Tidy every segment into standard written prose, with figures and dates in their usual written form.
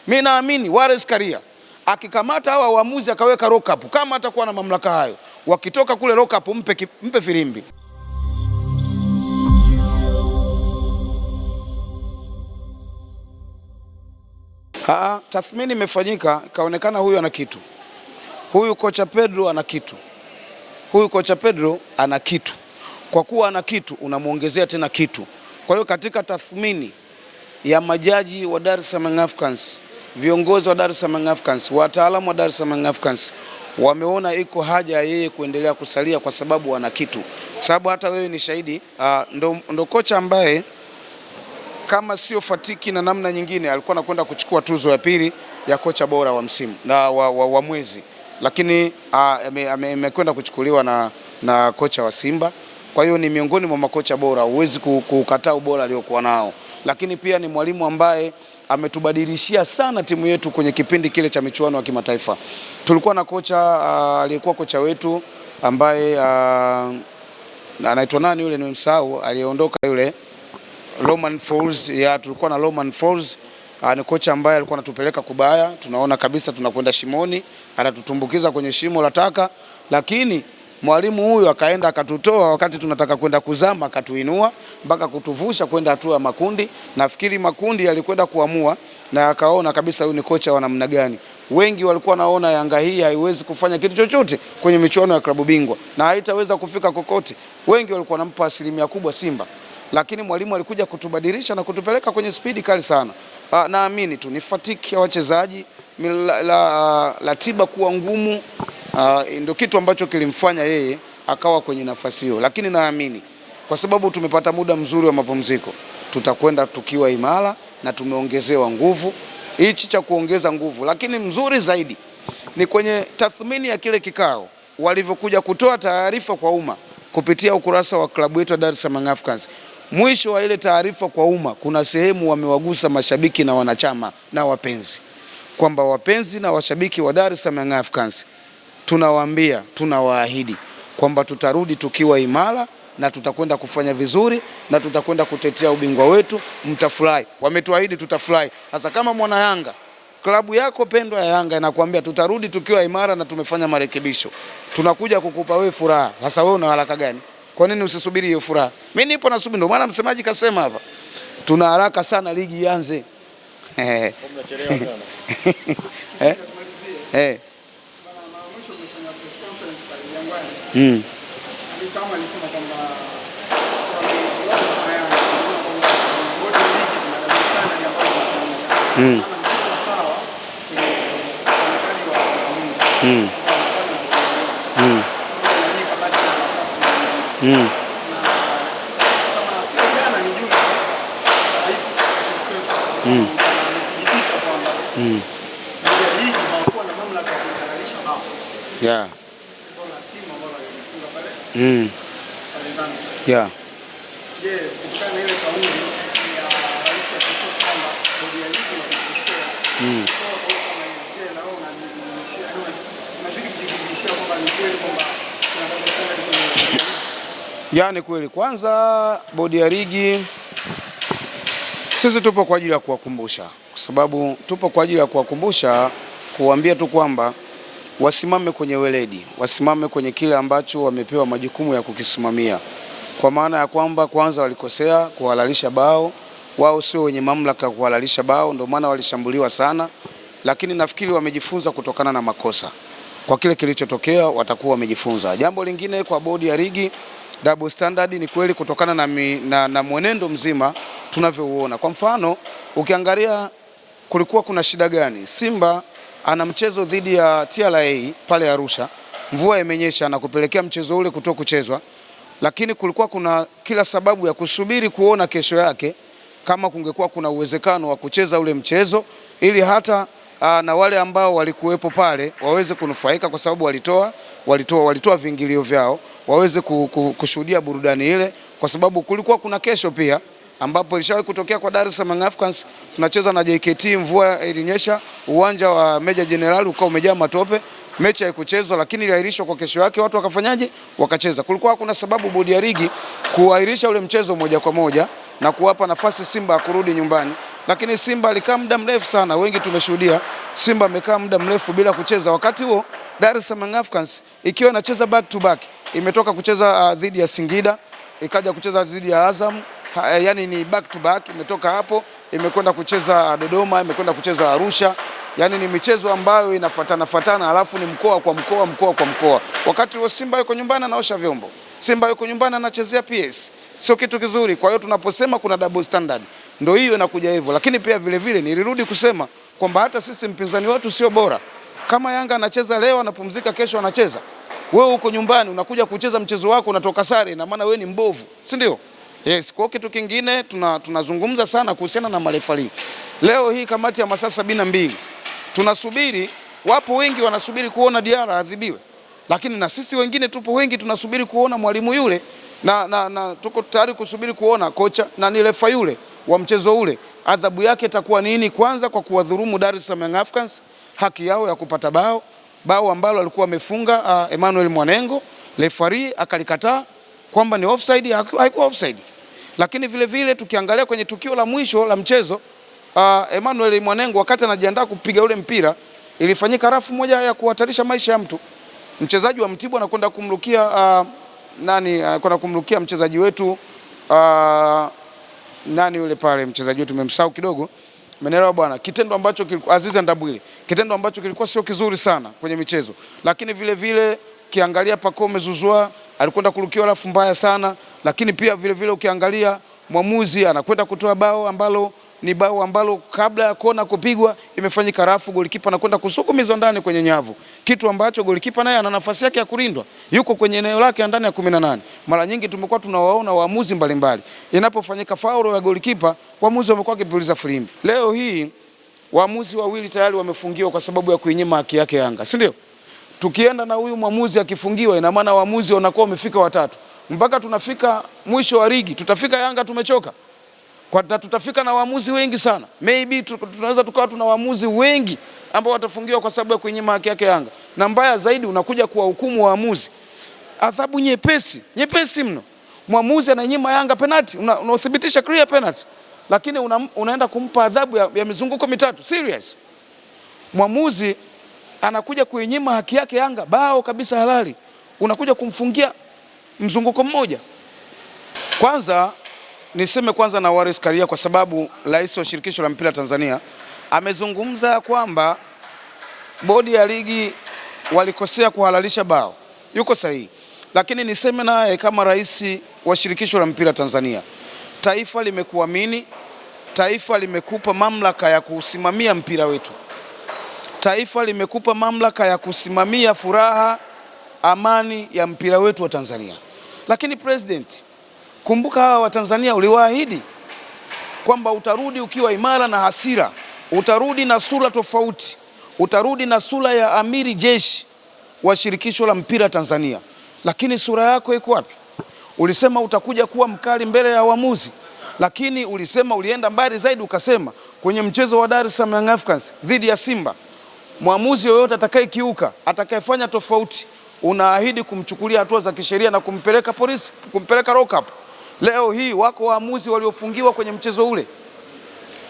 Mimi naamini Wallace Karia akikamata hawa waamuzi akaweka lock up, kama atakuwa na mamlaka hayo, wakitoka kule lock up mpe filimbi. Tathmini imefanyika, ikaonekana huyu ana kitu. Huyu kocha Pedro ana kitu. Huyu kocha Pedro ana kitu. Kwa kuwa ana kitu, unamuongezea tena kitu. Kwa hiyo katika tathmini ya majaji wa Dar es Salaam Africans, viongozi wa Dar es Salaam Africans, wataalamu wa Dar es Salaam Africans wameona iko haja ya yeye kuendelea kusalia kwa sababu ana kitu. Sababu hata wewe ni shahidi, ndo kocha ambaye kama sio fatiki na namna nyingine alikuwa anakwenda kuchukua tuzo ya pili ya kocha bora wa msimu na wa mwezi, lakini amekwenda kuchukuliwa na kocha wa Simba. Kwa hiyo ni miongoni mwa makocha bora, huwezi kukataa ubora aliokuwa nao, lakini pia ni mwalimu ambaye ametubadilishia sana timu yetu kwenye kipindi kile cha michuano ya kimataifa. Tulikuwa na kocha aliyekuwa kocha wetu ambaye anaitwa nani yule, nimemsahau, aliondoka yule Romain Folz. Tulikuwa na Romain Folz, ni kocha ambaye alikuwa anatupeleka kubaya, tunaona kabisa tunakwenda shimoni, anatutumbukiza kwenye shimo la taka, lakini mwalimu huyu akaenda akatutoa wakati tunataka kwenda kuzama, akatuinua mpaka kutuvusha kwenda hatua ya makundi. Nafikiri makundi alikwenda kuamua na akaona kabisa huyu ni kocha wa namna gani. Wengi walikuwa naona Yanga hii haiwezi kufanya kitu chochote kwenye michuano ya klabu bingwa na haitaweza kufika kokote. Wengi walikuwa nampa asilimia kubwa Simba, lakini mwalimu alikuja kutubadilisha na kutupeleka kwenye spidi kali sana. Naamini tu ni fatiki ya wachezaji, ratiba kuwa ngumu, ndio kitu ambacho kilimfanya yeye akawa kwenye nafasi hiyo, lakini naamini kwa sababu tumepata muda mzuri wa mapumziko, tutakwenda tukiwa imara na tumeongezewa nguvu. Hichi cha kuongeza nguvu, lakini mzuri zaidi ni kwenye tathmini ya kile kikao walivyokuja kutoa taarifa kwa umma kupitia ukurasa wa klabu yetu Dar es Salaam Africans. Mwisho wa ile taarifa kwa umma, kuna sehemu wamewagusa mashabiki na wanachama na wapenzi, kwamba wapenzi na washabiki wa Dar es Salaam Africans, tunawaambia, tunawaahidi kwamba tutarudi tukiwa imara na tutakwenda kufanya vizuri na tutakwenda kutetea ubingwa wetu, mtafurahi. Wametuahidi tutafurahi. Sasa kama mwana Yanga, klabu yako pendwa ya Yanga inakuambia tutarudi tukiwa imara na tumefanya marekebisho, tunakuja kukupa wewe furaha. Sasa wewe una haraka gani? Kwa nini usisubiri hiyo furaha? Mimi nipo nasubiri, ndio maana msemaji kasema hapa tuna haraka sana ligi ianze. Mnachelewa sana. Kama alisema kwamba yeah. Yeah. Yani kweli, kwanza bodi ya ligi sisi tupo kwa ajili ya kuwakumbusha, kwa sababu tupo kwa ajili ya kuwakumbusha, kuambia tu kwamba wasimame kwenye weledi, wasimame kwenye kile ambacho wamepewa majukumu ya kukisimamia, kwa maana ya kwamba kwanza walikosea kuhalalisha bao. Wao sio wenye mamlaka kuhalalisha bao, ndio maana walishambuliwa sana, lakini nafikiri wamejifunza kutokana na makosa. Kwa kile kilichotokea watakuwa wamejifunza. Jambo lingine kwa bodi ya ligi, double standard ni kweli kutokana na mwenendo mzima tunavyouona. Kwa mfano, ukiangalia kulikuwa kuna shida gani? Simba ana mchezo dhidi ya TRA pale Arusha, mvua imenyesha na kupelekea mchezo ule kutoka kuchezwa, lakini kulikuwa kuna kila sababu ya kusubiri kuona kesho yake kama kungekuwa kuna uwezekano wa kucheza ule mchezo, ili hata na wale ambao walikuwepo pale waweze kunufaika, kwa sababu walitoa viingilio vyao waweze kushuhudia burudani ile, kwa sababu kulikuwa kuna kesho pia ambapo ilishawahi kutokea kwa Dar es Salaam Africans. Tunacheza na JKT, mvua ilinyesha, uwanja wa Meja Jenerali ukao umejaa matope, mechi haikuchezwa, lakini iliahirishwa kwa kesho yake, watu wakafanyaje? Wakacheza. Kulikuwa kuna sababu bodi ya ligi kuahirisha ule mchezo moja kwa moja na kuwapa nafasi Simba kurudi nyumbani, lakini Simba alikaa muda mrefu sana, wengi tumeshuhudia Simba amekaa muda mrefu bila kucheza. Wakati huo Dar es Salaam Africans ikiwa inacheza back to back, imetoka kucheza dhidi ya Singida, ikaja kucheza dhidi ya Azam, yani ni back to back, imetoka hapo imekwenda kucheza Dodoma, imekwenda kucheza Arusha. Yani ni michezo ambayo inafuatana, alafu ni mkoa kwa mkoa. Wakati huo Simba yuko nyumbani anaosha vyombo, Simba yuko nyumbani anachezea PS, sio kitu kizuri. Kwa hiyo tunaposema kuna double standard, ndio hiyo inakuja hivyo. Lakini pia vile nilirudi kusema kwamba hata sisi mpinzani wetu sio bora. Kama Yanga anacheza leo anapumzika, kesho anacheza, wewe uko nyumbani unakuja kucheza mchezo wako unatoka sare, na maana wewe ni mbovu, si ndio? Yes, kwa kitu kingine tunazungumza sana kuhusiana na marefali. Leo hii kamati ya masaa 72 tunasubiri, wapo wengi wanasubiri kuona Diarra adhibiwe, lakini na sisi wengine tupo wengi tunasubiri kuona mwalimu yule na tuko tayari kusubiri kuona kocha na ni refa yule wa mchezo ule adhabu yake itakuwa nini. Kwanza kwa kuwadhulumu Dar es Salaam Africans haki yao ya kupata bao ambalo alikuwa amefunga Emmanuel Mwanengo, referee akalikataa kwamba ni offside, haikuwa offside. Lakini vile tukiangalia kwenye tukio la mwisho la mchezo, Emmanuel Mwanengo wakati anajiandaa kupiga ule mpira, ilifanyika rafu moja ya kuhatarisha maisha ya mtu. Mchezaji wa Mtibwa anakwenda kumrukia mchezaji wetu nani yule pale mchezaji wetu tumemsahau kidogo, umeelewa bwana, kitendo ambacho Azizi Ndabwile, kitendo ambacho kilikuwa sio kizuri sana kwenye michezo. Lakini vile kiangalia Pacome Zouzoua alikwenda kurukiwa rafu mbaya sana. Lakini pia vile ukiangalia mwamuzi anakwenda kutoa bao ambalo kabla ya kona kupigwa imefanyika rafu, golikipa anakwenda kusukumizwa ndani kwenye nyavu, kitu ambacho golikipa naye ana nafasi yake ya kulindwa, yuko kwenye eneo lake ndani ya 18. Mara nyingi tumekuwa tunawaona waamuzi mbalimbali, inapofanyika faulo ya golikipa waamuzi wamekuwa kipuliza filimbi. Leo hii waamuzi wawili tayari wamefungiwa kwa sababu ya kuinyima haki yake Yanga, si ndio? Tukienda na huyu mwamuzi akifungiwa, ina maana waamuzi wanakuwa wamefika watatu, mpaka tunafika mwisho wa ligi tutafika Yanga tumechoka. Kwa tutafika na waamuzi wengi sana. Maybe tunaweza tukawa tuna waamuzi wengi ambao watafungiwa kwa sababu ya kuinyima haki yake Yanga. Na mbaya zaidi unakuja kuwahukumu waamuzi adhabu nyepesi mno. Mwamuzi ananyima Yanga penalty, unathibitisha clear penalty, lakini unaenda kumpa adhabu ya mizunguko mitatu. Serious. Mwamuzi anakuja kuinyima haki yake Yanga bao kabisa halali, unakuja kumfungia mzunguko mmoja. Kwanza niseme na Wallace Karia, kwa sababu rais wa shirikisho la mpira Tanzania amezungumza kwamba bodi ya ligi walikosea kuhalalisha bao, yuko sahihi. Lakini niseme naye kama rais wa shirikisho la mpira Tanzania, taifa limekuamini, taifa limekupa mamlaka ya kusimamia mpira wetu, taifa limekupa mamlaka ya kusimamia furaha, amani ya mpira wetu wa Tanzania. Lakini president, kumbuka hawa wa Tanzania uliwaahidi kwamba utarudi ukiwa imara na hasira, utarudi na sura tofauti, utarudi na sura ya amiri jeshi wa shirikisho la mpira Tanzania. Lakini sura yako iko wapi? Ulisema utakuja kuwa mkali mbele ya waamuzi, lakini ulienda mbali zaidi ukasema kwenye mchezo wa Dar es Salaam Africans dhidi ya Simba, mwamuzi yoyote atakayekiuka, atakayefanya tofauti, unaahidi kumchukulia hatua za kisheria na kumpeleka polisi, kumpeleka lock up. Leo hii wako waamuzi waliofungiwa kwenye mchezo ule.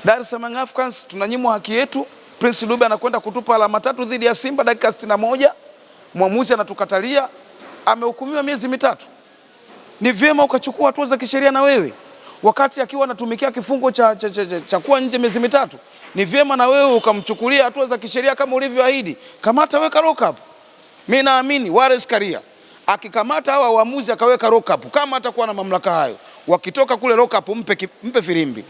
Dar es Salaam Africans tunanyimwa haki yetu. Prince Dube anakwenda kutupa alama 3 dhidi ya Simba dakika 61. Mwamuzi anatukatalia, amehukumiwa miezi 3. Ni vyema ukachukua hatua za kisheria na wewe. Wakati akiwa anatumikia kifungo cha kuwa nje miezi 3, ni vyema na wewe ukamchukulia hatua za kisheria kama ulivyoahidi. Kamata, weka lock up. Mimi naamini Wallace Karia akikamata hawa waamuzi akaweka lock up, kama atakuwa na mamlaka hayo, wakitoka kule lock up mpe filimbi.